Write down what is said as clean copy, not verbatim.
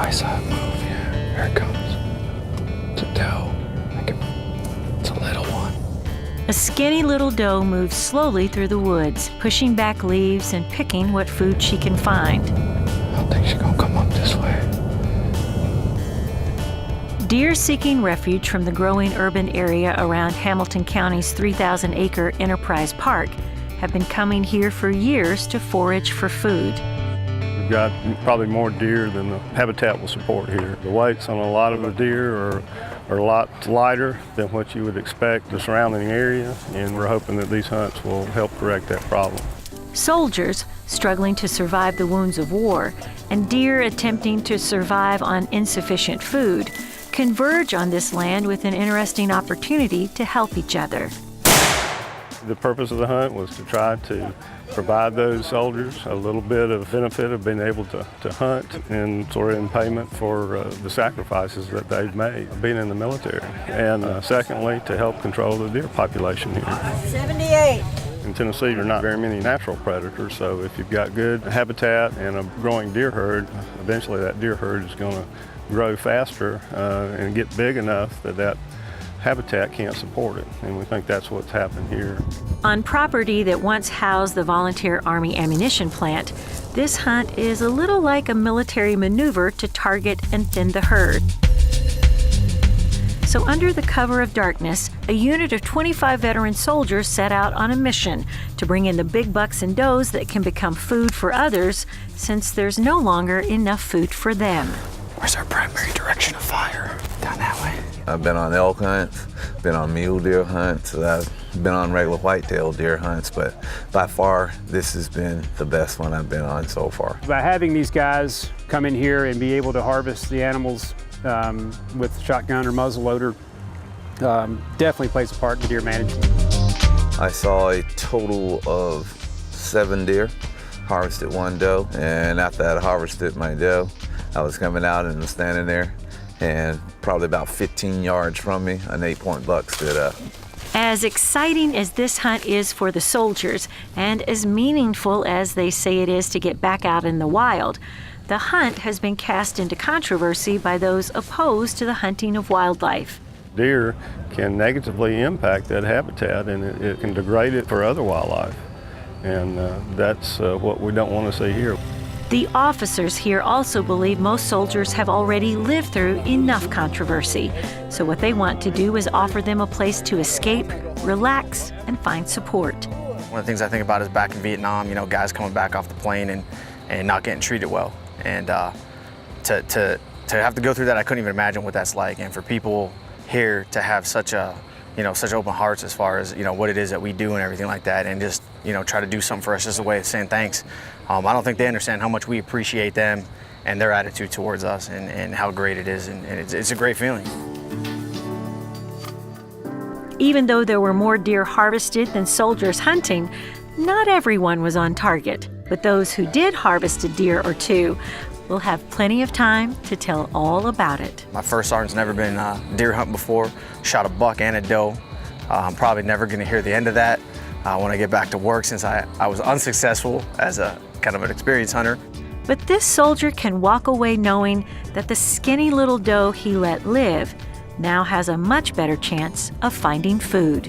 Rise up, move, yeah. Here it comes. It's a doe. It's a little one. A skinny little doe moves slowly through the woods, pushing back leaves and picking what food she can find. I don't think she's gonna come up this way. Deer seeking refuge from the growing urban area around Hamilton County's 3,000-acre Enterprise Park have been coming here for years to forage for food. We've got probably more deer than the habitat will support here. The weights on a lot of the deer are a lot lighter than what you would expect the surrounding area, and we're hoping that these hunts will help correct that problem. Soldiers struggling to survive the wounds of war and deer attempting to survive on insufficient food converge on this land with an interesting opportunity to help each other. The purpose of the hunt was to try to provide those soldiers a little bit of benefit of being able to hunt and sort of in payment for the sacrifices that they've made being in the military. And secondly, to help control the deer population here. 78. In Tennessee, there are not very many natural predators, so if you've got good habitat and a growing deer herd, eventually that deer herd is going to grow faster and get big enough that habitat can't support it, and we think that's what's happened here. On property that once housed the Volunteer Army ammunition plant, this hunt is a little like a military maneuver to target and thin the herd. So under the cover of darkness, a unit of 25 veteran soldiers set out on a mission to bring in the big bucks and does that can become food for others since there's no longer enough food for them. Where's our primary direction of fire? Down that way. I've been on elk hunts, been on mule deer hunts, I've been on regular whitetail deer hunts, but by far, this has been the best one I've been on so far. By having these guys come in here and be able to harvest the animals with shotgun or muzzleloader definitely plays a part in deer management. I saw a total of 7 deer, harvested 1 doe, and after I harvested my doe, I was coming out and was standing there, and probably about 15 yards from me, an 8-point buck stood up. As exciting as this hunt is for the soldiers, and as meaningful as they say it is to get back out in the wild, the hunt has been cast into controversy by those opposed to the hunting of wildlife. Deer can negatively impact that habitat, and it can degrade it for other wildlife, and that's what we don't want to see here. The officers here also believe most soldiers have already lived through enough controversy. So what they want to do is offer them a place to escape, relax, and find support. One of the things I think about is back in Vietnam, you know, guys coming back off the plane and not getting treated well. And to have to go through that, I couldn't even imagine what that's like. And for people here to have such open hearts as far as, you know, what it is that we do and everything like that, and just, you know, try to do something for us just a way of saying thanks. I don't think they understand how much we appreciate them and their attitude towards us and how great it is, and it's a great feeling. Even though there were more deer harvested than soldiers hunting, not everyone was on target. But those who did harvest a deer or two will have plenty of time to tell all about it. My first sergeant's never been deer hunting before, shot a buck and a doe. I'm probably never gonna hear the end of that when I get back to work, since I was unsuccessful as a kind of an experienced hunter. But this soldier can walk away knowing that the skinny little doe he let live now has a much better chance of finding food.